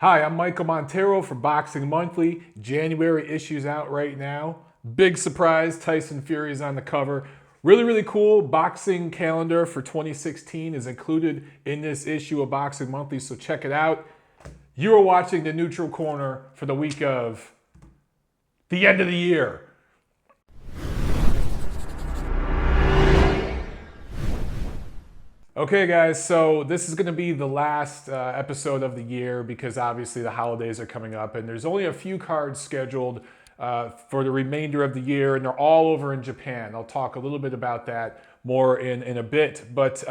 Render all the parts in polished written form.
Hi, I'm Michael Montero for Boxing Monthly. January issue's out right now. Big surprise, Tyson Fury is on the cover. Really cool boxing calendar for 2016 is included in this issue of Boxing Monthly, so check it out. You are watching the Neutral Corner for the week of the end of the year. Okay guys, so this is going to be the last episode of the year because obviously the holidays are coming up and there's only a few cards scheduled for the remainder of the year and they're all over in Japan. I'll talk a little bit about that more in a bit, but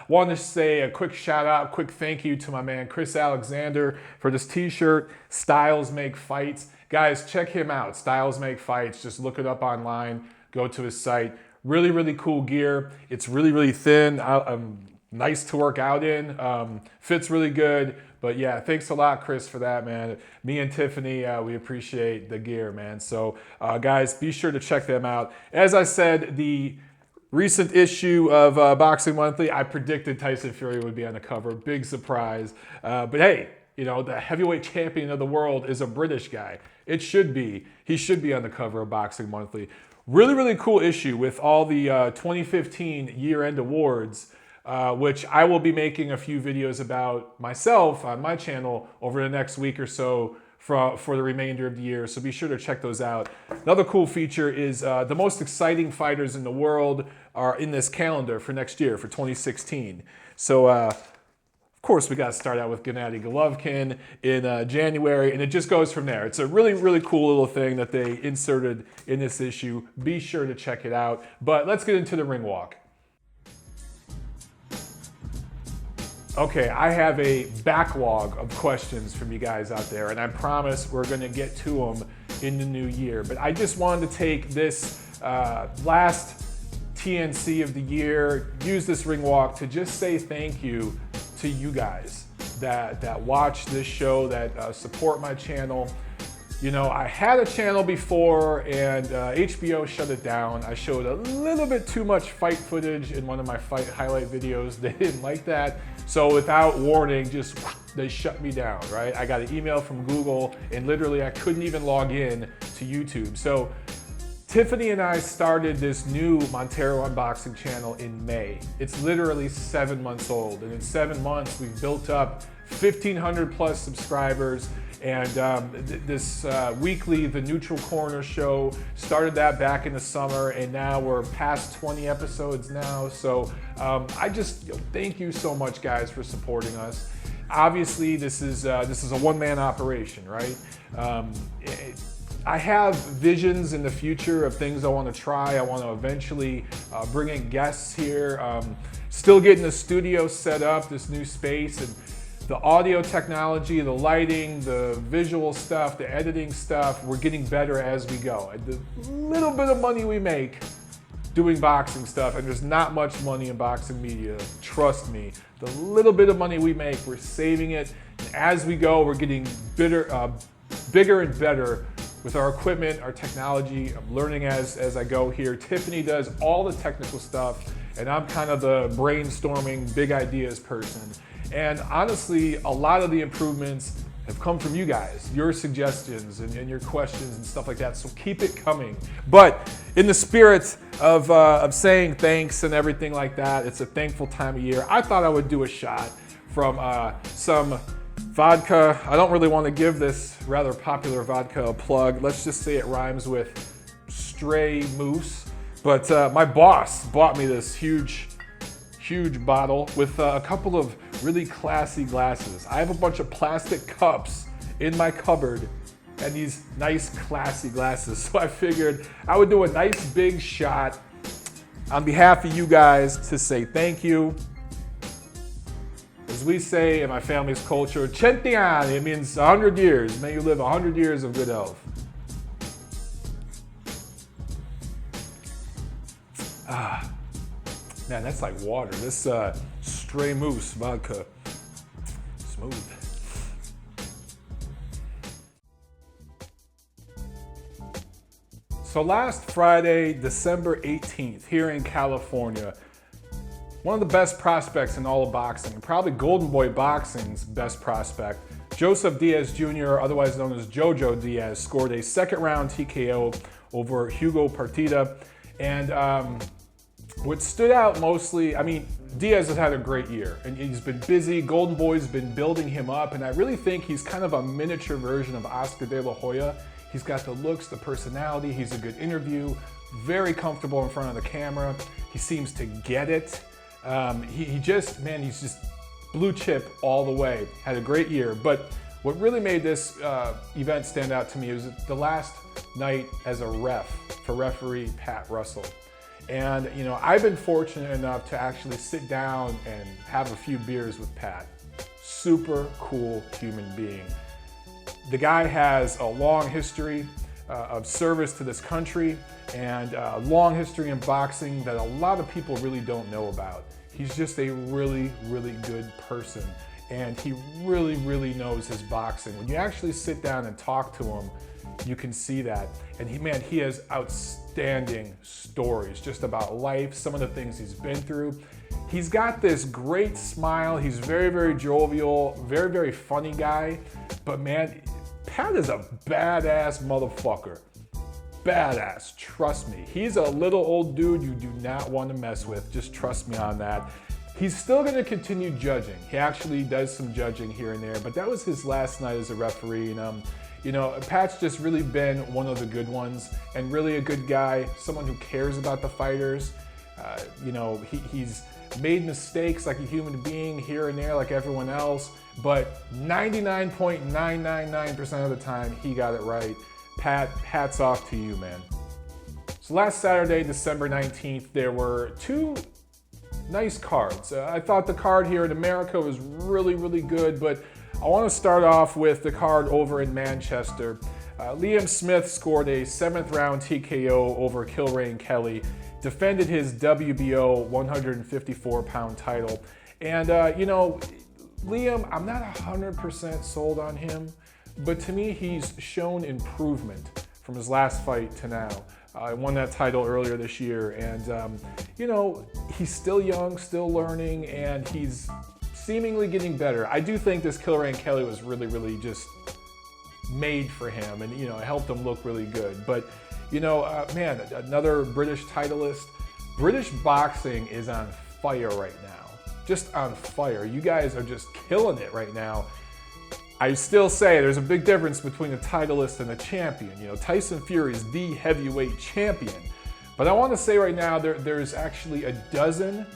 wanted to say a quick shout out, quick thank you to my man Chris Alexander for this t-shirt, Styles Make Fights. Guys, check him out, Styles Make Fights. Just look it up online, go to his site. Really cool gear. It's really thin. Nice to work out in, fits really good, but yeah, thanks a lot, Chris, for that, man. Me and Tiffany, we appreciate the gear, man. So guys, be sure to check them out. As I said, the recent issue of Boxing Monthly, I predicted Tyson Fury would be on the cover, big surprise. But hey, you know, the heavyweight champion of the world is a British guy. It should be, he should be on the cover of Boxing Monthly. Really cool issue with all the 2015 year-end awards, which I will be making a few videos about myself on my channel over the next week or so for the remainder of the year, so be sure to check those out. Another cool feature is the most exciting fighters in the world are in this calendar for next year, for 2016. So, of course, we got to start out with Gennady Golovkin in January, and it just goes from there. It's a really cool little thing that they inserted in this issue. Be sure to check it out. But let's get into the ring walk. Okay, I have a backlog of questions from you guys out there, and I promise we're going to get to them in the new year. But I just wanted to take this last TNC of the year, use this ring walk to just say thank you to you guys that watch this show, that support my channel. You know, I had a channel before and HBO shut it down. I showed a little bit too much fight footage in one of my fight highlight videos. They didn't like that. So without warning, just they shut me down, right? I got an email from Google and literally I couldn't even log in to YouTube. So Tiffany and I started this new Montero Unboxing channel in May. It's literally 7 months old, and in 7 months we've built up 1,500 plus subscribers. And this weekly, the Neutral Corner show, started that back in the summer, and now we're past 20 episodes now. So I just thank you so much, guys, for supporting us. Obviously, this is a one-man operation, right? I have visions in the future of things I want to try. I want to eventually bring in guests here. Still getting the studio set up, this new space, and the audio technology, the lighting, the visual stuff, the editing stuff, we're getting better as we go. The little bit of money we make doing boxing stuff, and there's not much money in boxing media, trust me. The little bit of money we make, we're saving it. And as we go, we're getting bigger and better with our equipment, our technology. I'm learning as I go here. Tiffany does all the technical stuff, and I'm kind of the brainstorming, big ideas person. And honestly, a lot of the improvements have come from you guys, your suggestions and your questions and stuff like that, so keep it coming. But in the spirit of saying thanks and everything like that, it's a thankful time of year, I thought I would do a shot from some vodka. I don't really want to give this rather popular vodka a plug. Let's just say it rhymes with Stray Moose. But my boss bought me this huge bottle with a couple of really classy glasses. I have a bunch of plastic cups in my cupboard and these nice classy glasses. So I figured I would do a nice big shot on behalf of you guys to say thank you. As we say in my family's culture, Centiani, it means 100 years. May you live 100 years of good health. Man, that's like water. This Stray Moose vodka, smooth. So last Friday, December 18th, here in California, one of the best prospects in all of boxing, probably Golden Boy Boxing's best prospect, Joseph Diaz Jr., otherwise known as Jojo Diaz, scored a second-round TKO over Hugo Partida. And what stood out mostly, I mean, Diaz has had a great year, and he's been busy. Golden Boy's been building him up, and I really think he's kind of a miniature version of Oscar De La Hoya. He's got the looks, the personality, he's a good interview, very comfortable in front of the camera. He seems to get it. He's just blue chip all the way. Had a great year, but what really made this event stand out to me was the last night as a ref for referee Pat Russell. And you know, I've been fortunate enough to actually sit down and have a few beers with Pat. Super cool human being. The guy has a long history of service to this country and a long history in boxing that a lot of people really don't know about. He's just a really, really good person, and he really, really knows his boxing. When you actually sit down and talk to him, you can see that. And he has outstanding stories just about life, some of the things he's been through. He's got this great smile. He's very, very jovial, very, very funny guy. But man, Pat is a badass motherfucker. Badass, trust me. He's a little old dude you do not want to mess with. Just trust me on that. He's still going to continue judging. He actually does some judging here and there, but that was his last night as a referee. And you know, Pat's just really been one of the good ones and really a good guy, someone who cares about the fighters. You know, he's made mistakes like a human being here and there like everyone else, but 99.999% of the time he got it right. Pat, hats off to you, man. So last Saturday, December 19th, there were two nice cards. I thought the card here in America was really, really good, but I want to start off with the card over in Manchester. Liam Smith scored a 7th round TKO over Kilrain Kelly, defended his WBO 154-pound title. And, you know, Liam, I'm not 100% sold on him, but to me, he's shown improvement from his last fight to now. I won that title earlier this year, and, you know, he's still young, still learning, and he's seemingly getting better. I do think this Kilrain Kelly was really, really just made for him, and, you know, it helped him look really good. But, you know, man, another British titleist. British boxing is on fire right now. Just on fire. You guys are just killing it right now. I still say there's a big difference between a titleist and a champion. You know, Tyson Fury is the heavyweight champion. But I want to say right now there's actually a dozen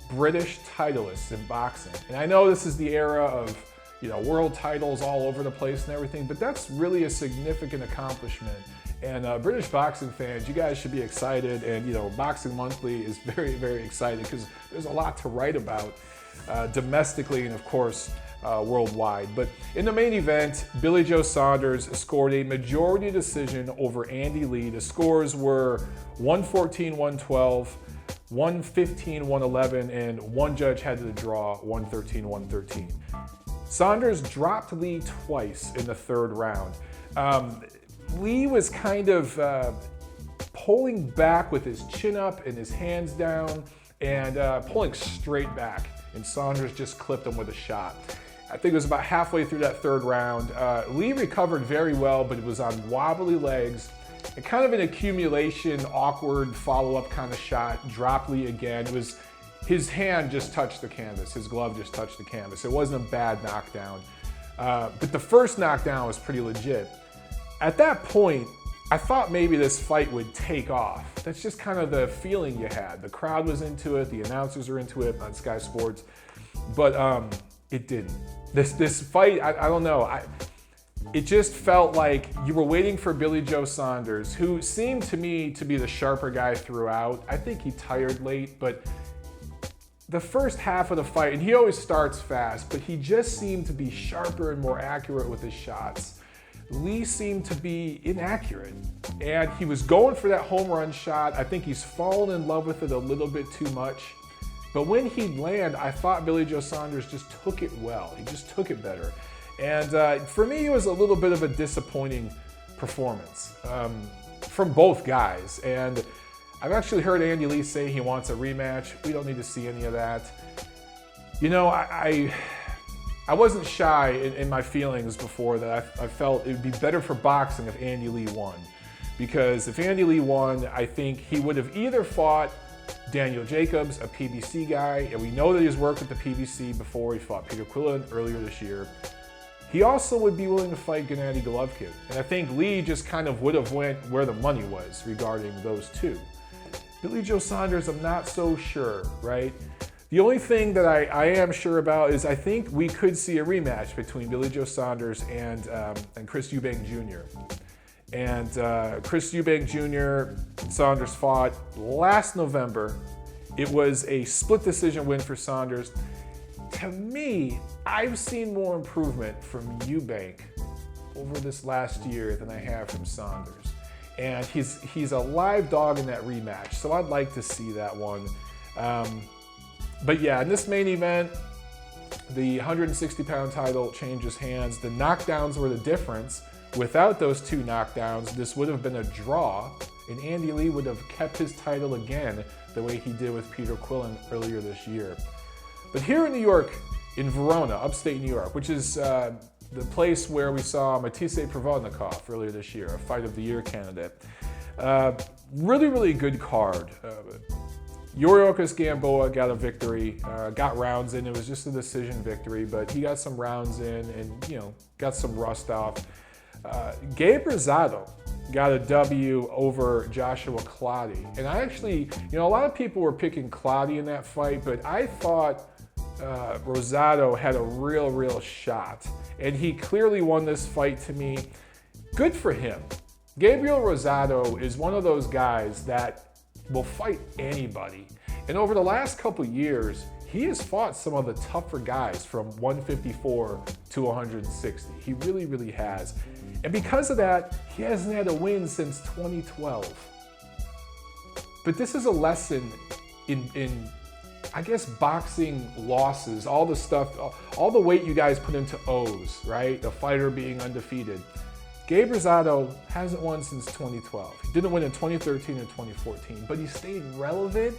British titleists in boxing. And I know this is the era of, you know, world titles all over the place and everything, but that's really a significant accomplishment. And British boxing fans, you guys should be excited. And, you know, Boxing Monthly is very, very excited because there's a lot to write about domestically and, of course, worldwide. But in the main event, Billy Joe Saunders scored a majority decision over Andy Lee. The scores were 114-112, 115-111, and one judge had the draw, 113-113. Saunders dropped Lee twice in the 3rd round. Lee was kind of pulling back with his chin up and his hands down and pulling straight back, and Saunders just clipped him with a shot. I think it was about halfway through that 3rd round. Lee recovered very well, but it was on wobbly legs. And kind of an accumulation, awkward follow-up kind of shot, dropped Lee again. It was, his hand just touched the canvas. His glove just touched the canvas. It wasn't a bad knockdown. But the first knockdown was pretty legit. At that point, I thought maybe this fight would take off. That's just kind of the feeling you had. The crowd was into it, the announcers are into it on Sky Sports, but it didn't. This fight, I don't know. It just felt like you were waiting for Billy Joe Saunders, who seemed to me to be the sharper guy throughout. I think he tired late, but the first half of the fight, and he always starts fast, but he just seemed to be sharper and more accurate with his shots. Lee seemed to be inaccurate, and he was going for that home run shot. I think he's fallen in love with it a little bit too much. But when he'd land, I thought Billy Joe Saunders just took it well. He just took it better. And for me, it was a little bit of a disappointing performance from both guys. And I've actually heard Andy Lee say he wants a rematch. We don't need to see any of that. You know, I wasn't shy in my feelings before that I felt it would be better for boxing if Andy Lee won. Because if Andy Lee won, I think he would have either fought Daniel Jacobs, a PBC guy, and we know that he's worked with the PBC before. He fought Peter Quillen earlier this year. He also would be willing to fight Gennady Golovkin. And I think Lee just kind of would have went where the money was regarding those two. Billy Joe Saunders, I'm not so sure, right? The only thing that I am sure about is I think we could see a rematch between Billy Joe Saunders and Chris Eubank Jr. And Chris Eubank Jr., Saunders fought last November. It was a split decision win for Saunders. To me, I've seen more improvement from Eubank over this last year than I have from Saunders. And he's a live dog in that rematch, so I'd like to see that one. But yeah, in this main event, the 160-pound title changes hands. The knockdowns were the difference. Without those two knockdowns, this would have been a draw, and Andy Lee would have kept his title again the way he did with Peter Quillen earlier this year. But here in New York, in Verona, upstate New York, which is the place where we saw Matisse Provodnikov earlier this year, a Fight of the Year candidate. Really, really good card. Yuriorkis Gamboa got a victory, got rounds in. It was just a decision victory, but he got some rounds in and, got some rust off. Gabe Rosado got a W over Joshua Clottey. And I actually, a lot of people were picking Clottey in that fight, but I thought Rosado had a real shot. And he clearly won this fight to me. Good for him. Gabriel Rosado is one of those guys that will fight anybody. And over the last couple years, he has fought some of the tougher guys from 154 to 160. He really has. And because of that, he hasn't had a win since 2012. But this is a lesson in I guess, boxing losses, all the stuff, all the weight you guys put into O's, right? The fighter being undefeated. Gabe Rosado hasn't won since 2012. He didn't win in 2013 and 2014, but he stayed relevant,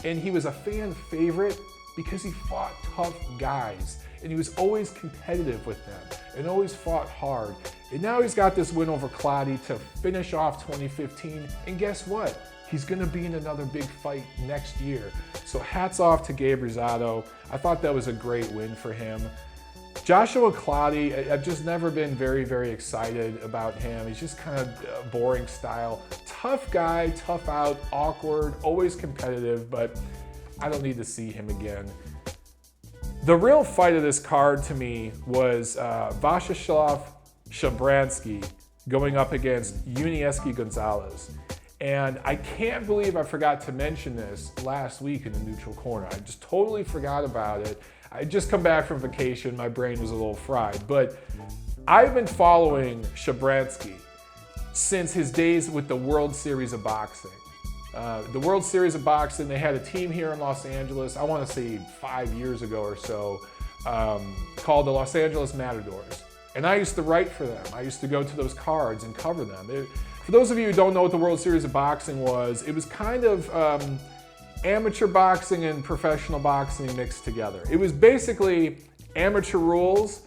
and he was a fan favorite because he fought tough guys, and he was always competitive with them, and always fought hard. And now he's got this win over Clottey to finish off 2015, and guess what? He's gonna be in another big fight next year. So hats off to Gabe Rosado. I thought that was a great win for him. Joshua Clottey, I've just never been very excited about him. He's just kind of boring style. Tough guy, tough out, awkward, always competitive, but I don't need to see him again. The real fight of this card to me was Vyacheslav Shabranskyy going up against Yuriorkis Gonzalez. And I can't believe I forgot to mention this last week in the Neutral Corner. I just totally forgot about it. I just come back from vacation, my brain was a little fried. But I've been following Shabranskyy since his days with the World Series of Boxing. The World Series of Boxing, they had a team here in Los Angeles, I want to say 5 years ago or so, called the Los Angeles Matadors. And I used to write for them. I used to go to those cards and cover them. For those of you who don't know what the World Series of Boxing was, it was kind of amateur boxing and professional boxing mixed together. It was basically amateur rules,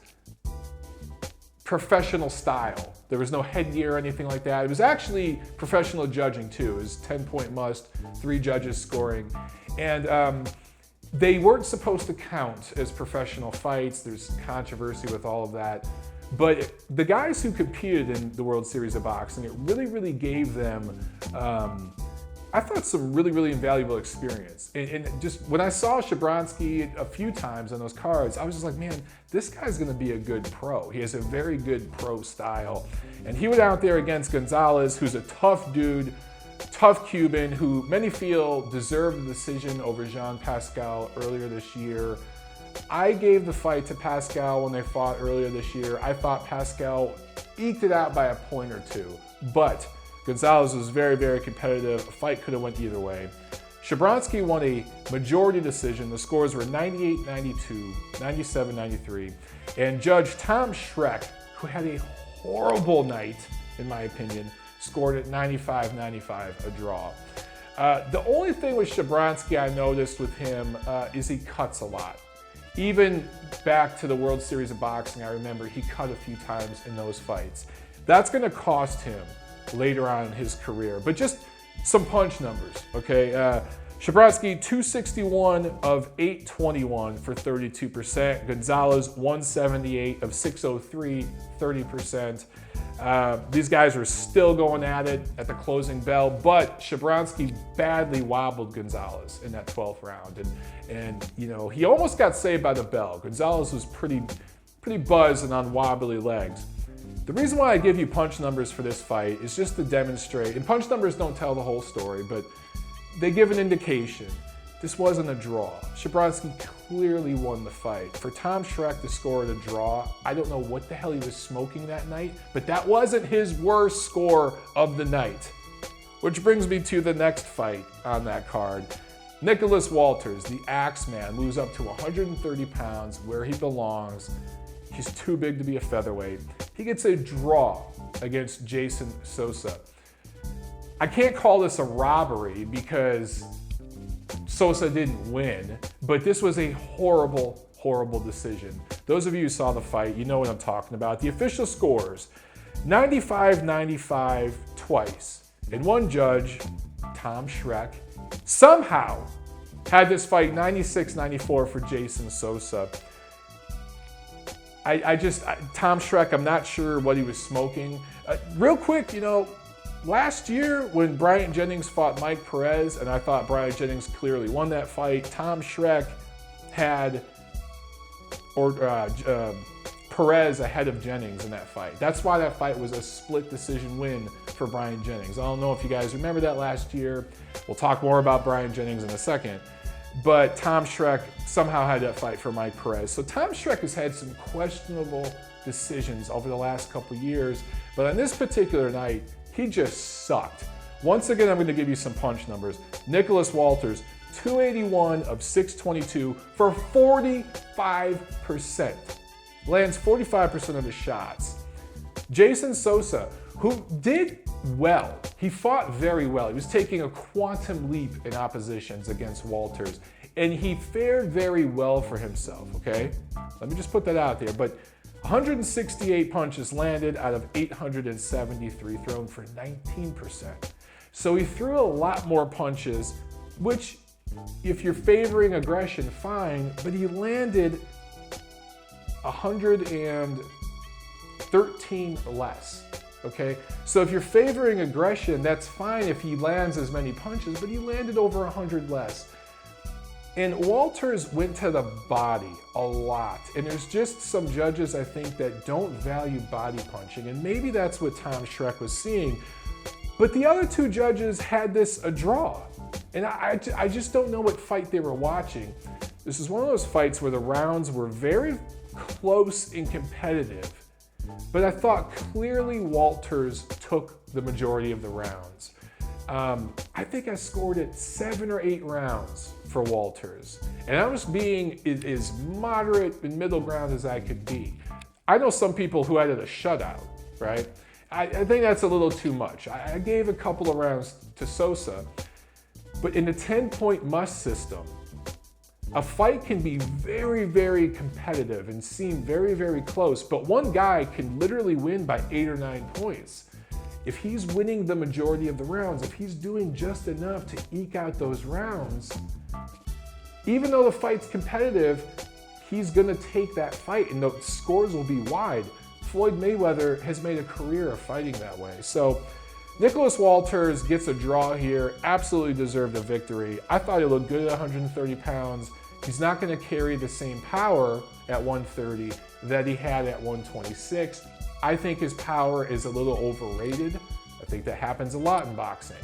professional style. There was no headgear or anything like that. It was actually professional judging too. It was 10-point must, 3 judges scoring. And they weren't supposed to count as professional fights. There's controversy with all of that. But the guys who competed in the World Series of Boxing, it really gave them, I thought, some really invaluable experience. And just when I saw Shabranskyy a few times on those cards, I was just like, man, this guy's gonna be a good pro. He has a very good pro style. And he went out there against Gonzalez, who's a tough dude, tough Cuban, who many feel deserved the decision over Jean Pascal earlier this year. I gave the fight to Pascal when they fought earlier this year. I thought Pascal eked it out by a point or two, but Gonzalez was very competitive. A fight could have went either way. Shabranskyy won a majority decision. The scores were 98-92, 97-93, and Judge Tom Schreck, who had a horrible night, in my opinion, scored at 95-95, a draw. The only thing with Shabranskyy I noticed with him is he cuts a lot. Even back to the World Series of Boxing, I remember he cut a few times in those fights. That's going to cost him later on in his career. But just some punch numbers, okay? Shabranskyy, 261 of 821 for 32%. Gonzalez, 178 of 603, 30%. These guys were still going at it at the closing bell, but Shabranskyy badly wobbled Gonzalez in that 12th round. And you know, he almost got saved by the bell. Gonzalez was pretty buzzed and on wobbly legs. The reason why I give you punch numbers for this fight is just to demonstrate, and punch numbers don't tell the whole story, but they give an indication. This wasn't a draw. Shabranskyy clearly won the fight. For Tom Schreck to score at a draw, I don't know what the hell he was smoking that night, but that wasn't his worst score of the night. Which brings me to the next fight on that card. Nicholas Walters, the Axeman, moves up to 130 pounds where he belongs. He's too big to be a featherweight. He gets a draw against Jason Sosa. I can't call this a robbery because Sosa didn't win, but this was a horrible, horrible decision. Those of you who saw the fight, you know what I'm talking about. The official scores, 95-95 twice. And one judge, Tom Schreck, somehow had this fight 96-94 for Jason Sosa. Tom Schreck, I'm not sure what he was smoking. Real quick, you know, last year when Bryant Jennings fought Mike Perez, and I thought Bryant Jennings clearly won that fight, Tom Schreck had Perez ahead of Jennings in that fight. That's why that fight was a split decision win for Bryant Jennings. I don't know if you guys remember that last year. We'll talk more about Bryant Jennings in a second. But Tom Schreck somehow had that fight for Mike Perez. So Tom Schreck has had some questionable decisions over the last couple years, but on this particular night, he just sucked. Once again, I'm going to give you some punch numbers. Nicholas Walters, 281 of 622 for 45%. Lands 45% of his shots. Jason Sosa, who did well. He fought very well. He was taking a quantum leap in oppositions against Walters, and he fared very well for himself, okay? Let me just put that out there. But 168 punches landed out of 873 thrown for 19%. So he threw a lot more punches, which if you're favoring aggression, fine, but he landed 113 less. Okay, so if you're favoring aggression, that's fine if he lands as many punches, but he landed over 100 less. And Walters went to the body a lot. And there's just some judges, I think, that don't value body punching. And maybe that's what Tom Schreck was seeing. But the other two judges had this a draw. And I just don't know what fight they were watching. This is one of those fights where the rounds were very close and competitive. But I thought clearly Walters took the majority of the rounds. I think I scored it 7 or 8 rounds for Walters. And I was being as moderate and middle ground as I could be. I know some people who had it a shutout, right? I think that's a little too much. I gave a couple of rounds to Sosa, but in the 10-point must system, a fight can be very, very competitive and seem very, very close, but one guy can literally win by 8 or 9 points. If he's winning the majority of the rounds, if he's doing just enough to eke out those rounds, even though the fight's competitive, he's gonna take that fight and the scores will be wide. Floyd Mayweather has made a career of fighting that way. So Nicholas Walters gets a draw here, absolutely deserved a victory. I thought he looked good at 130 pounds. He's not going to carry the same power at 130 that he had at 126. I think his power is a little overrated. I think that happens a lot in boxing.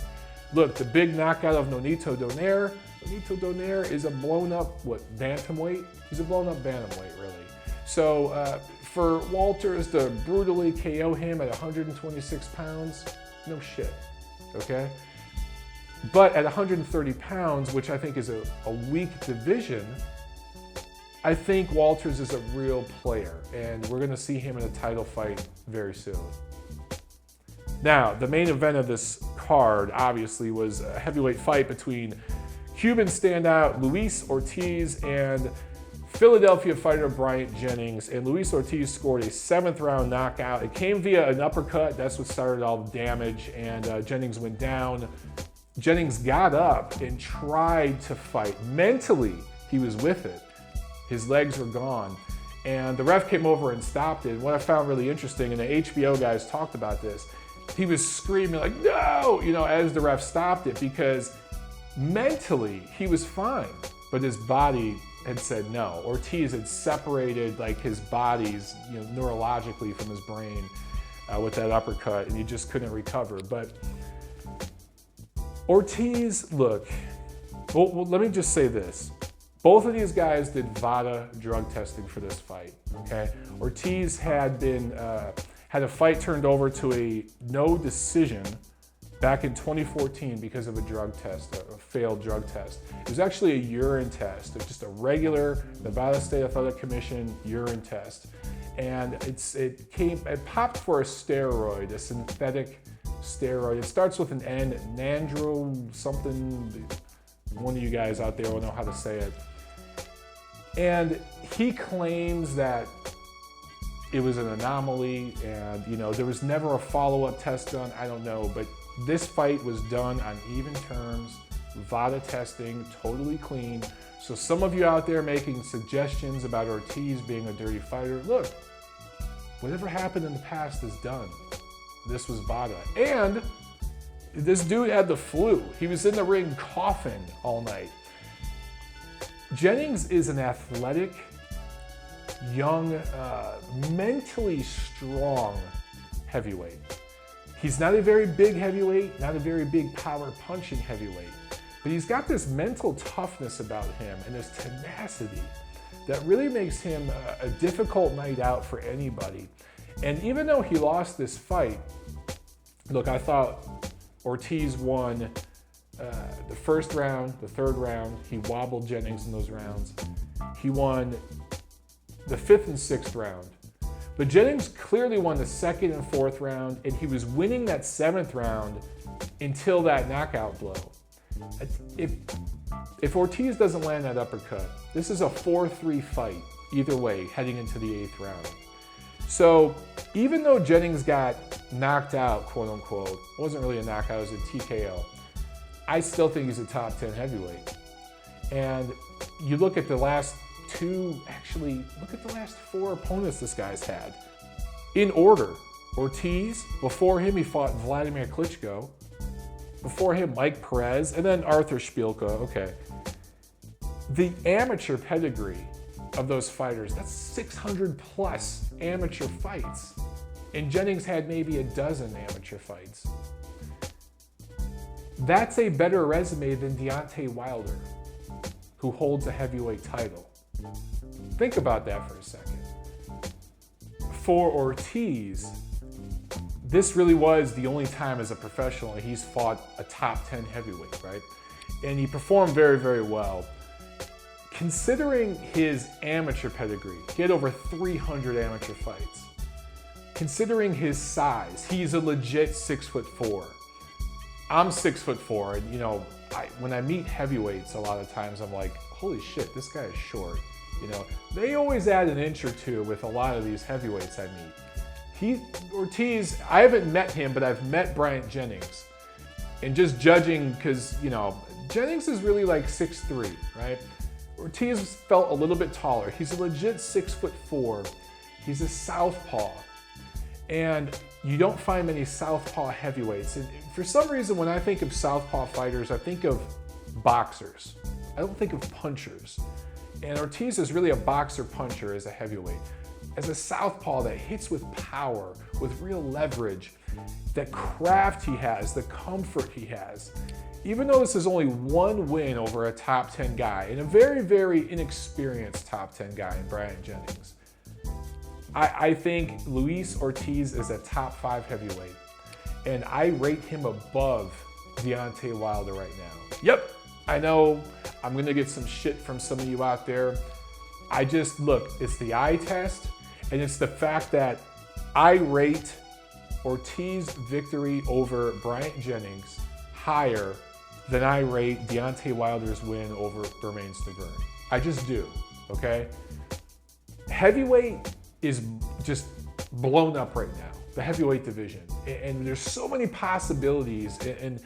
Look, the big knockout of Nonito Donaire. Nonito Donaire is a blown up, bantamweight? He's a blown up bantamweight, really. So for Walters to brutally KO him at 126 pounds, no shit, okay? But at 130 pounds, which I think is a weak division, I think Walters is a real player, and we're going to see him in a title fight very soon. Now, the main event of this card, obviously, was a heavyweight fight between Cuban standout Luis Ortiz and Philadelphia fighter Bryant Jennings, and Luis Ortiz scored a 7th round knockout. It came via an uppercut. That's what started all the damage, and Jennings went down. Jennings got up and tried to fight. Mentally, he was with it. His legs were gone. And the ref came over and stopped it. And what I found really interesting, and the HBO guys talked about this, he was screaming like, no, as the ref stopped it, because mentally he was fine, but his body had said no. Ortiz had separated like his body's, neurologically from his brain with that uppercut, and he just couldn't recover. But Ortiz, look, well, let me just say this. Both of these guys did VADA drug testing for this fight, okay? Ortiz had a fight turned over to a no decision back in 2014 because of a drug test, a failed drug test. It was actually a urine test. It was just a regular Nevada State Athletic Commission urine test. And it popped for a steroid, a synthetic steroid. It starts with an N, Nandro something. One of you guys out there will know how to say it. And he claims that it was an anomaly, and there was never a follow-up test done. I don't know, but this fight was done on even terms, VADA testing, totally clean. So some of you out there making suggestions about Ortiz being a dirty fighter, look, whatever happened in the past is done. This was VADA. And this dude had the flu. He was in the ring coughing all night. Jennings is an athletic, young, mentally strong heavyweight. He's not a very big heavyweight, not a very big power punching heavyweight, but he's got this mental toughness about him and this tenacity that really makes him a difficult night out for anybody. And even though he lost this fight, look, I thought Ortiz won the first round, the third round. He wobbled Jennings in those rounds. He won the 5th and 6th round. But Jennings clearly won the 2nd and 4th round, and he was winning that 7th round until that knockout blow. If Ortiz doesn't land that uppercut, this is a 4-3 fight either way heading into the 8th round. So even though Jennings got knocked out, quote unquote, it wasn't really a knockout, it was a TKO, I still think he's a top 10 heavyweight. And you look at the last look at the last 4 opponents this guy's had. In order, Ortiz, before him he fought Vladimir Klitschko, before him Mike Perez, and then Arthur Szpilka, okay. The amateur pedigree of those fighters, that's 600 plus amateur fights. And Jennings had maybe a dozen amateur fights. That's a better resume than Deontay Wilder, who holds a heavyweight title. Think about that for a second. For Ortiz, this really was the only time as a professional he's fought a top 10 heavyweight, right? And he performed very, very well. Considering his amateur pedigree, he had over 300 amateur fights. Considering his size, he's a legit 6'4". I'm 6'4", and when I meet heavyweights, a lot of times I'm like, holy shit, this guy is short. They always add an inch or two with a lot of these heavyweights I meet. Ortiz, I haven't met him, but I've met Bryant Jennings. And just judging, because, Jennings is really like 6'3", right? Ortiz felt a little bit taller. He's a legit 6'4". He's a southpaw. And you don't find many southpaw heavyweights. And for some reason, when I think of southpaw fighters, I think of boxers. I don't think of punchers. And Ortiz is really a boxer-puncher as a heavyweight. As a southpaw that hits with power, with real leverage, that craft he has, the comfort he has. Even though this is only one win over a top 10 guy, and a very, very inexperienced top 10 guy in Bryant Jennings, I think Luis Ortiz is a top 5 heavyweight. And I rate him above Deontay Wilder right now. Yep, I know I'm gonna get some shit from some of you out there. Look, it's the eye test, and it's the fact that I rate Ortiz's victory over Bryant Jennings higher than I rate Deontay Wilder's win over Bermane Stiverne. I just do. okay? Heavyweight is just blown up right now, the heavyweight division. And there's so many possibilities. And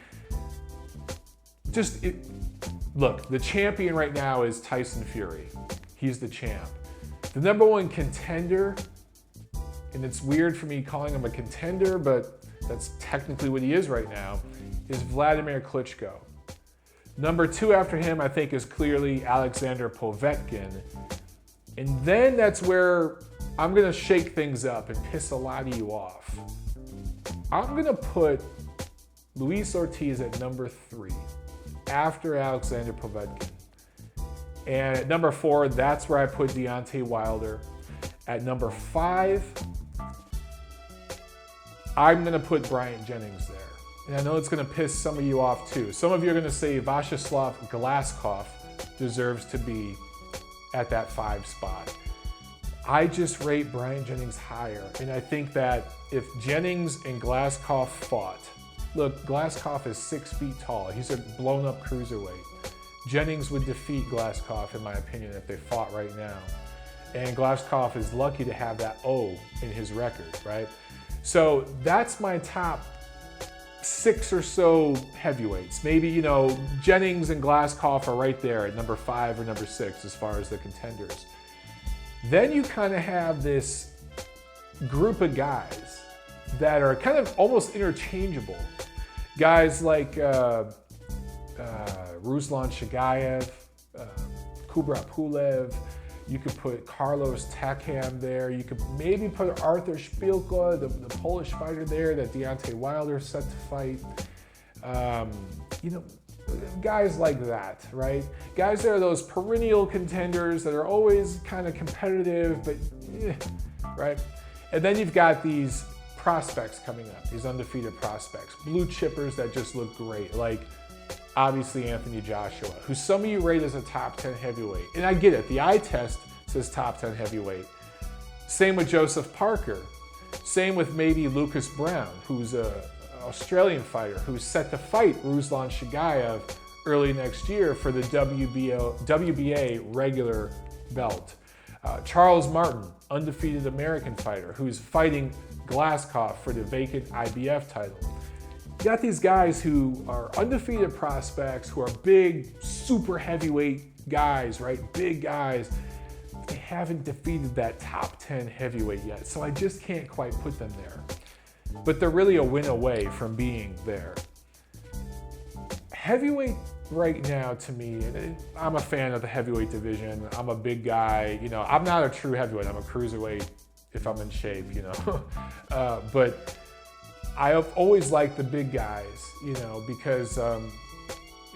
look, the champion right now is Tyson Fury. He's the champ. The number one contender, and it's weird for me calling him a contender, but that's technically what he is right now, is Vladimir Klitschko. Number two after him, I think, is clearly Alexander Povetkin. And then that's where I'm gonna shake things up and piss a lot of you off. I'm gonna put Luis Ortiz at number 3 after Alexander Povetkin. And at number 4, that's where I put Deontay Wilder. At number 5, I'm gonna put Bryant Jennings there. And I know it's gonna piss some of you off too. Some of you are gonna say Vyacheslav Shabranskyy deserves to be at that 5 spot. I just rate Bryant Jennings higher. And I think that if Jennings and Shabranskyy fought, look, Shabranskyy is 6 feet tall. He's a blown up cruiserweight. Jennings would defeat Shabranskyy, in my opinion, if they fought right now. And Shabranskyy is lucky to have that O in his record, right? So that's my top 6 or so heavyweights. Maybe, you know, Jennings and Shabranskyy are right there at number 5 or number 6 as far as the contenders. Then you kind of have this group of guys that are kind of almost interchangeable. Guys like Ruslan Shagayev, Kubrat Pulev. You could put Carlos Takam there. You could maybe put Arthur Szpilka, the Polish fighter there that Deontay Wilder is set to fight. You know, guys like that, right? Guys that are those perennial contenders that are always kind of competitive, but right? And then you've got these prospects coming up, these undefeated prospects, blue chippers that just look great, like obviously Anthony Joshua, who some of you rate as a top 10 heavyweight. And I get it, the eye test says top 10 heavyweight. Same with Joseph Parker. Same with maybe Lucas Brown, who's an Australian fighter who's set to fight Ruslan Shagayev early next year for the WBA regular belt. Charles Martin, undefeated American fighter, who's fighting Shabranskyy for the vacant IBF title. You got these guys who are undefeated prospects, who are big, super heavyweight guys, right? Big guys. They haven't defeated that top 10 heavyweight yet, so I just can't quite put them there. But they're really a win away from being there. Heavyweight right now, to me, and I'm a fan of the heavyweight division. I'm a big guy. You know, I'm not a true heavyweight. I'm a cruiserweight if I'm in shape, you know. But I've always liked the big guys, you know, because,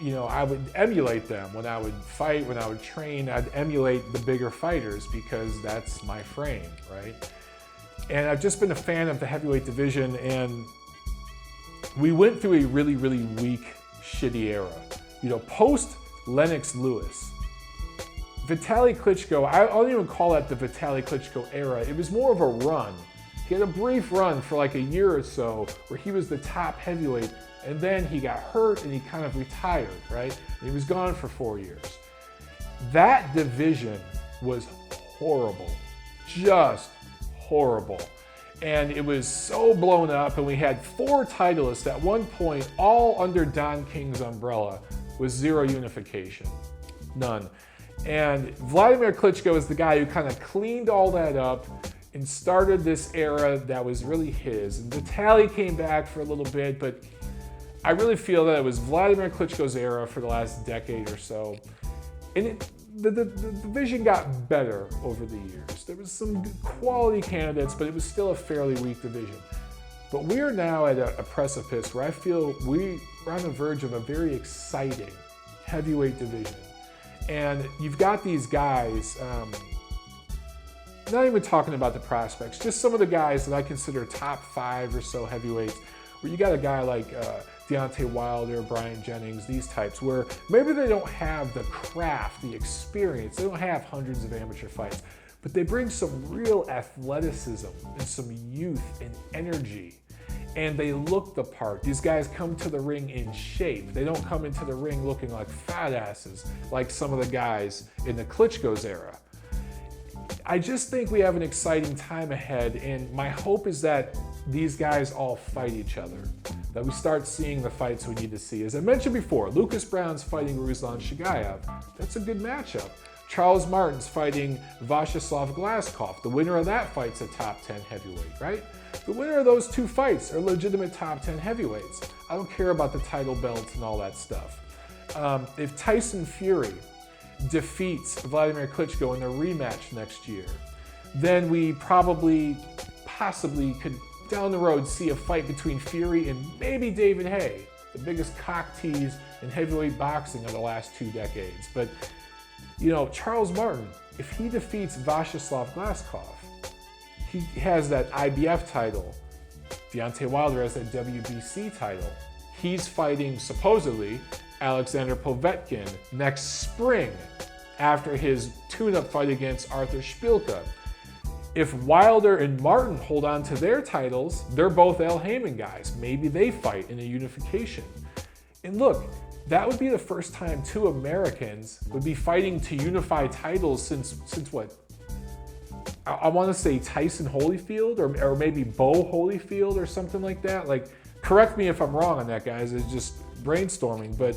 you know, I would emulate them when I would fight, when I would train. I'd emulate the bigger fighters because that's my frame, right? And I've just been a fan of the heavyweight division, and we went through a really, really weak, shitty era. You know, post Lennox Lewis, Vitaly Klitschko, I don't even call that the Vitaly Klitschko era. It was more of a run. He had a brief run for like a year or so where he was the top heavyweight, and then he got hurt and he kind of retired, right? And he was gone for 4 years. That division was horrible, just horrible. And it was so blown up, and we had 4 titleists at one point, all under Don King's umbrella, with zero unification, none. And Vladimir Klitschko is the guy who kind of cleaned all that up and started this era that was really his. And Vitaly came back for a little bit, but I really feel that it was Vladimir Klitschko's era for the last decade or so. And the division got better over the years. There was some good quality candidates, but it was still a fairly weak division. But we are now at a precipice where I feel we're on the verge of a very exciting heavyweight division. And you've got these guys, not even talking about the prospects, just some of the guys that I consider top 5 or so heavyweights, where you got a guy like Deontay Wilder, Bryant Jennings, these types, where maybe they don't have the craft, the experience, they don't have hundreds of amateur fights, but they bring some real athleticism and some youth and energy. And they look the part. These guys come to the ring in shape. They don't come into the ring looking like fat asses like some of the guys in the Klitschko's era. I just think we have an exciting time ahead, and my hope is that these guys all fight each other, that we start seeing the fights we need to see. As I mentioned before, Lucas Brown's fighting Ruslan Shagayev. That's a good matchup. Charles Martin's fighting Vyacheslav Shabranskyy. The winner of that fight's a top 10 heavyweight, right? The winner of those two fights are legitimate top 10 heavyweights. I don't care about the title belts and all that stuff. If Tyson Fury defeats Vladimir Klitschko in a rematch next year, then we possibly could down the road see a fight between Fury and maybe David Haye, the biggest cock tease in heavyweight boxing of the last 2 decades. But, you know, Charles Martin, if he defeats Vyacheslav Shabranskyy, he has that IBF title. Deontay Wilder has that WBC title. He's fighting, supposedly, Alexander Povetkin next spring after his tune-up fight against Arthur Szpilka. If Wilder and Martin hold on to their titles, they're both Al Heyman guys. Maybe they fight in a unification. And look, that would be the first time 2 Americans would be fighting to unify titles since what? I want to say Tyson Holyfield or maybe Bo Holyfield or something like that. Like, correct me if I'm wrong on that, guys. It's just brainstorming, but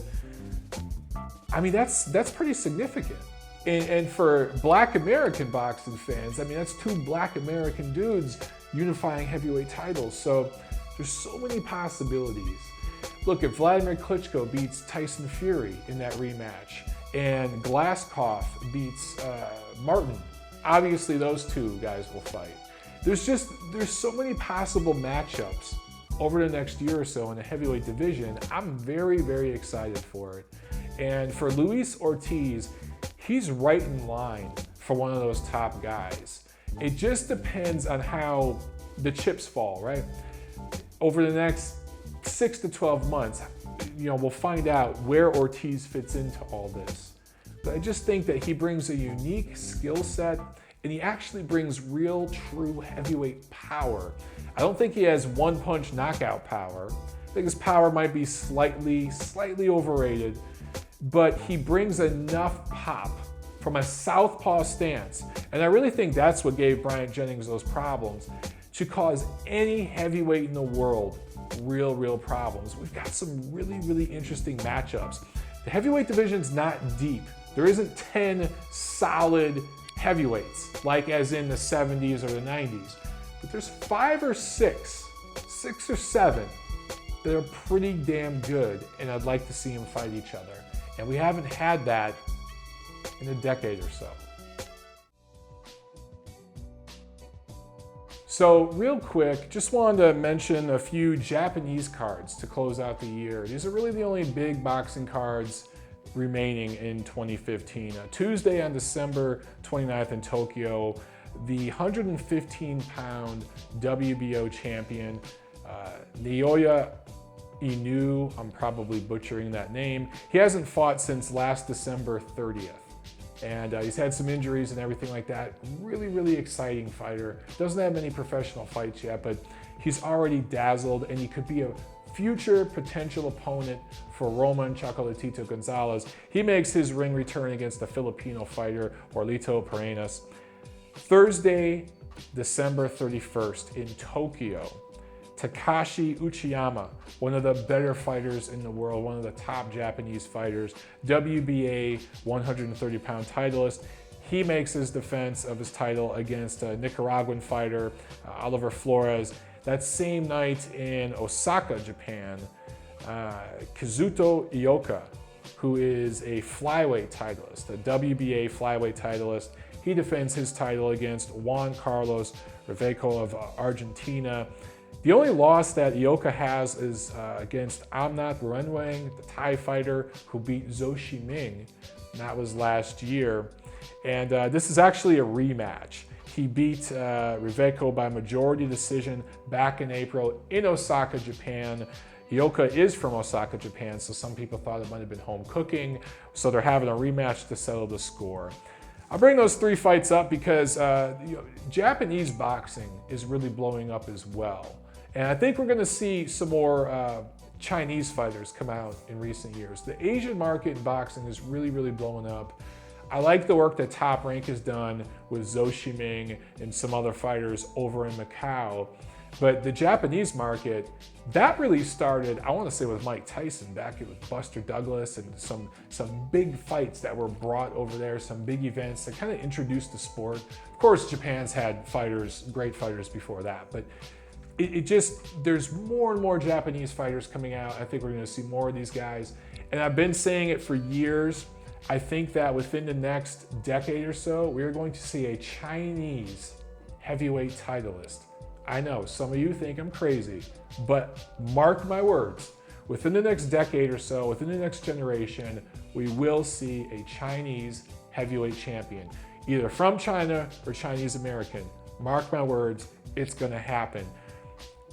I mean, that's pretty significant. And for Black American boxing fans, I mean, that's 2 Black American dudes unifying heavyweight titles. So there's so many possibilities. Look, if Vladimir Klitschko beats Tyson Fury in that rematch and Glaskov beats Martin, obviously those 2 guys will fight. There's so many possible matchups over the next year or so in the heavyweight division. I'm very, very excited for it. And for Luis Ortiz, he's right in line for one of those top guys. It just depends on how the chips fall, right? Over the next 6 to 12 months, you know, we'll find out where Ortiz fits into all this. But I just think that he brings a unique skill set, and he actually brings real, true heavyweight power. I don't think he has one-punch knockout power. I think his power might be slightly overrated, but he brings enough pop from a southpaw stance, and I really think that's what gave Bryant Jennings those problems, to cause any heavyweight in the world real problems. We've got some really interesting matchups. The heavyweight division's not deep. There isn't 10 solid heavyweights, like as in the 70s or the 90s. But there's 5 or 6 or 7 that are pretty damn good, and I'd like to see them fight each other. And we haven't had that in a decade or so. So real quick, just wanted to mention a few Japanese cards to close out the year. These are really the only big boxing cards remaining in 2015. Tuesday on December 29th in Tokyo, the 115-pound WBO champion, Naoya Inoue, I'm probably butchering that name. He hasn't fought since last December 30th. And he's had some injuries and everything like that. Really exciting fighter. Doesn't have many professional fights yet, but he's already dazzled, and he could be a future potential opponent for Roman Chocolatito Gonzalez. He makes his ring return against the Filipino fighter, Orlito Parenas. Thursday, December 31st in Tokyo, Takashi Uchiyama, one of the better fighters in the world, one of the top Japanese fighters, WBA 130-pound titleist. He makes his defense of his title against a Nicaraguan fighter, Oliver Flores. That same night in Osaka, Japan, Kazuto Ioka, who is a flyweight titleist, a WBA flyweight titleist, he defends his title against Juan Carlos Riveco of Argentina. The only loss that Ioka has is against Amnat Renwang, the Thai fighter who beat Zhou Shiming. That was last year. And this is actually a rematch. He beat Riveco by majority decision back in April in Osaka, Japan. Ioka is from Osaka, Japan, so some people thought it might have been home cooking. So they're having a rematch to settle the score. I'll bring those 3 fights up because Japanese boxing is really blowing up as well. And I think we're going to see some more Chinese fighters come out in recent years. The Asian market in boxing is really blowing up. I like the work that Top Rank has done with Zhou Shiming and some other fighters over in Macau. But the Japanese market, that really started, I want to say with Mike Tyson, back with Buster Douglas and some big fights that were brought over there, some big events that kind of introduced the sport. Of course, Japan's had fighters, great fighters before that, but it just, there's more and more Japanese fighters coming out. I think we're going to see more of these guys. And I've been saying it for years. I think that within the next decade or so, we're going to see a Chinese heavyweight titleist. I know some of you think I'm crazy, but mark my words, within the next decade or so, within the next generation, we will see a Chinese heavyweight champion, either from China or Chinese American. Mark my words, it's going to happen.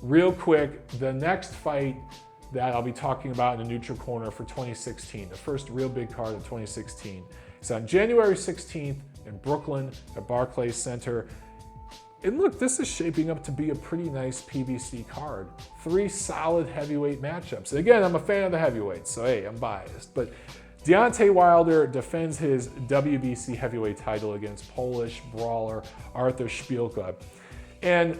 Real quick, the next fight that I'll be talking about in the Neutral Corner for 2016, the first real big card of 2016, is on January 16th in Brooklyn at Barclays Center. And look, this is shaping up to be a pretty nice PBC card. 3 solid heavyweight matchups. And again, I'm a fan of the heavyweights, so hey, I'm biased. But Deontay Wilder defends his WBC heavyweight title against Polish brawler Artur Szpilka. And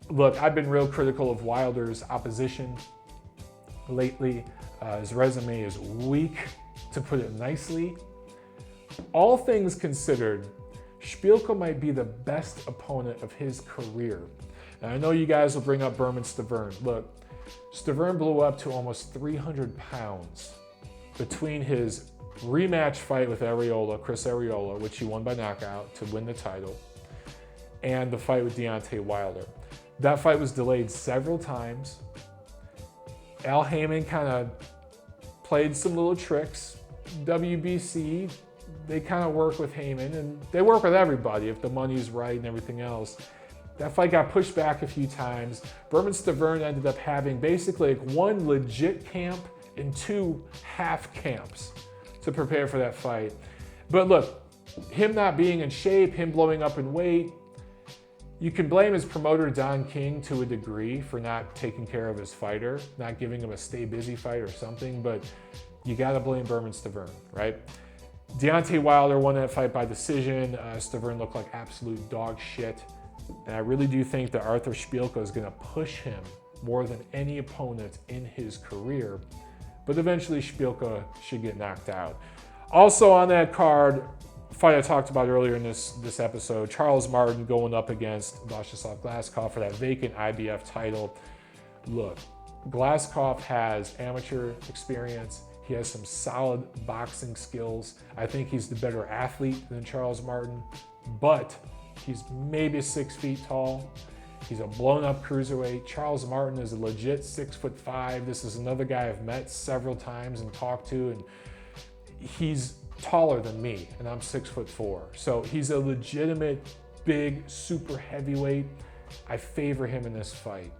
look, I've been real critical of Wilder's opposition lately. His resume is weak, to put it nicely. All things considered, Szpilka might be the best opponent of his career. And I know you guys will bring up Berman Stavern. Look, Stavern blew up to almost 300 pounds between his rematch fight with Chris Arreola, which he won by knockout to win the title, and the fight with Deontay Wilder. That fight was delayed several times. Al Heyman kind of played some little tricks. WBC, they kind of work with Heyman, and they work with everybody if the money's right and everything else. That fight got pushed back a few times. Berman Stavern ended up having basically like 1 legit camp and 2 half camps to prepare for that fight. But look, him not being in shape, him blowing up in weight, you can blame his promoter, Don King, to a degree for not taking care of his fighter, not giving him a stay busy fight or something, but you gotta blame Berman Stavern, right? Deontay Wilder won that fight by decision. Stavern looked like absolute dog shit. And I really do think that Artur Szpilka is gonna push him more than any opponent in his career, but eventually Szpilka should get knocked out. Also on that card, fight I talked about earlier in this episode, Charles Martin going up against Vyacheslav Shabranskyy for that vacant IBF title. Look, Glaskov has amateur experience. He has some solid boxing skills. I think he's the better athlete than Charles Martin, but he's maybe 6 feet tall. He's a blown up cruiserweight. Charles Martin is a legit 6'5". This is another guy I've met several times and talked to, and he's taller than me, and I'm 6'4". So he's a legitimate, big, super heavyweight. I favor him in this fight.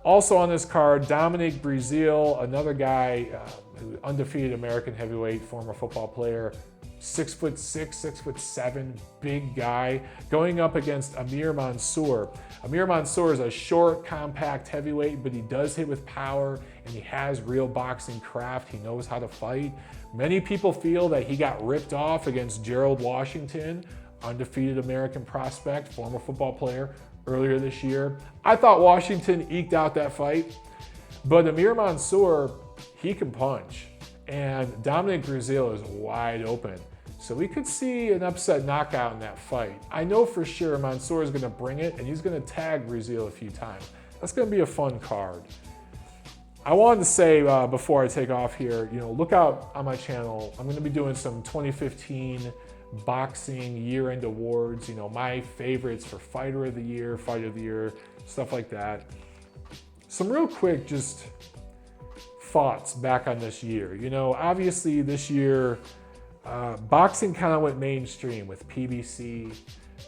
Also on this card, Dominic Breazeale, another guy, undefeated American heavyweight, former football player, 6'6", 6'7", big guy, going up against Amir Mansour. Amir Mansour is a short, compact heavyweight, but he does hit with power, and he has real boxing craft. He knows how to fight. Many people feel that he got ripped off against Gerald Washington, undefeated American prospect, former football player, earlier this year. I thought Washington eked out that fight, but Amir Mansour, he can punch, and Dominic Breazeale is wide open. So we could see an upset knockout in that fight. I know for sure Mansour is going to bring it, and he's going to tag Breazeale a few times. That's going to be a fun card. I wanted to say before I take off here, look out on my channel. I'm going to be doing some 2015 boxing year-end awards, my favorites for fighter of the year, stuff like that. Some real quick just thoughts back on this year. Obviously this year, boxing kind of went mainstream with PBC.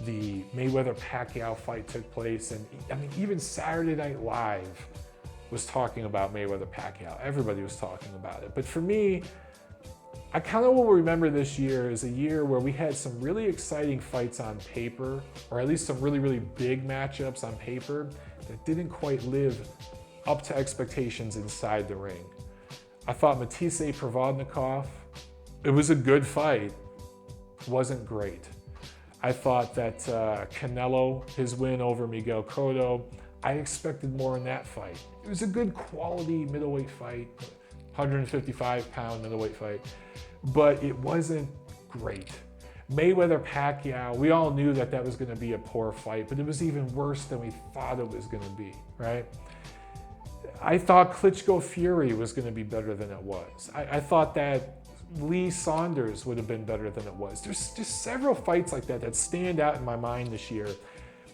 The Mayweather-Pacquiao fight took place, and I mean, even Saturday Night Live was talking about Mayweather-Pacquiao. Everybody was talking about it. But for me, I kind of will remember this year as a year where we had some really exciting fights on paper, or at least some really, really big matchups on paper that didn't quite live up to expectations inside the ring. I thought Matisse Provodnikov, it was a good fight, wasn't great. I thought that Canelo, his win over Miguel Cotto, I expected more in that fight. It was a good quality middleweight fight, 155-pound middleweight fight, but it wasn't great. Mayweather-Pacquiao, we all knew that that was going to be a poor fight, but it was even worse than we thought it was going to be, right? I thought Klitschko-Fury was going to be better than it was. I thought that Lee-Saunders would have been better than it was. There's just several fights like that that stand out in my mind this year.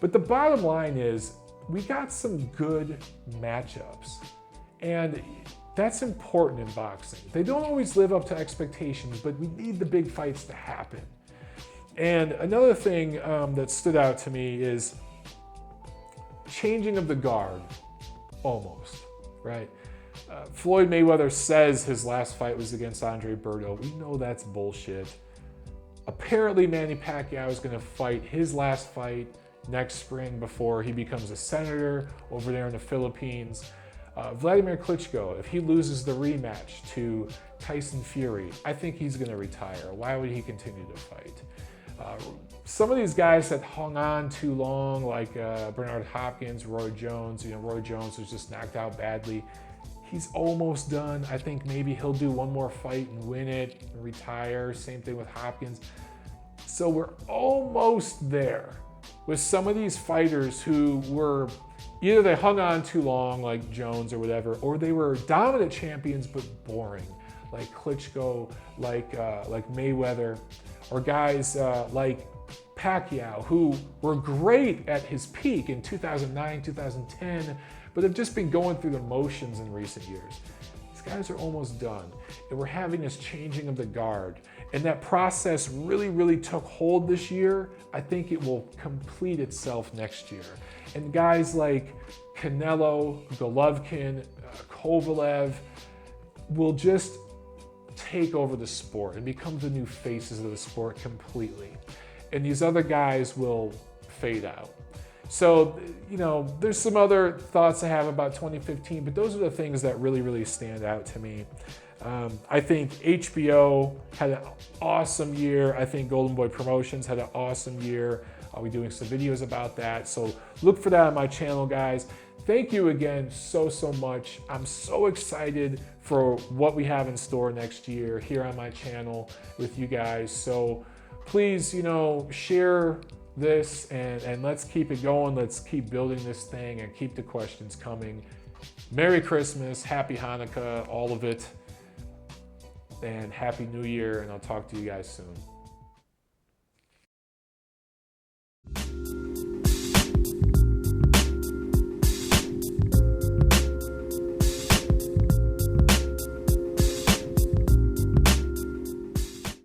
But the bottom line is, we got some good matchups. And that's important in boxing. They don't always live up to expectations, but we need the big fights to happen. And another thing that stood out to me is changing of the guard, almost, right? Floyd Mayweather says his last fight was against Andre Berto. We know that's bullshit. Apparently Manny Pacquiao is going to fight his last fight next spring before he becomes a senator over there in the Philippines. Vladimir Klitschko, if he loses the rematch to Tyson Fury, I think he's going to retire. Why would he continue to fight? Some of these guys that hung on too long, like Bernard Hopkins, Roy Jones. Roy Jones was just knocked out badly. He's almost done. I think maybe he'll do one more fight and win it and retire. Same thing with Hopkins. So we're almost there with some of these fighters who were either they hung on too long, like Jones or whatever, or they were dominant champions but boring, like Klitschko, like Mayweather, or guys like Pacquiao, who were great at his peak in 2009, 2010, but have just been going through the motions in recent years. These guys are almost done, and we're having this changing of the guard. And that process really, really took hold this year. I think it will complete itself next year. And guys like Canelo, Golovkin, Kovalev will just take over the sport and become the new faces of the sport completely. And these other guys will fade out. So, there's some other thoughts I have about 2015, but those are the things that really, really stand out to me. I think HBO had an awesome year. I think Golden Boy Promotions had an awesome year. I'll be doing some videos about that. So look for that on my channel, guys. Thank you again so much. I'm so excited for what we have in store next year here on my channel with you guys. So please, share this and let's keep it going. Let's keep building this thing and keep the questions coming. Merry Christmas, Happy Hanukkah, all of it. And Happy New Year, and I'll talk to you guys soon.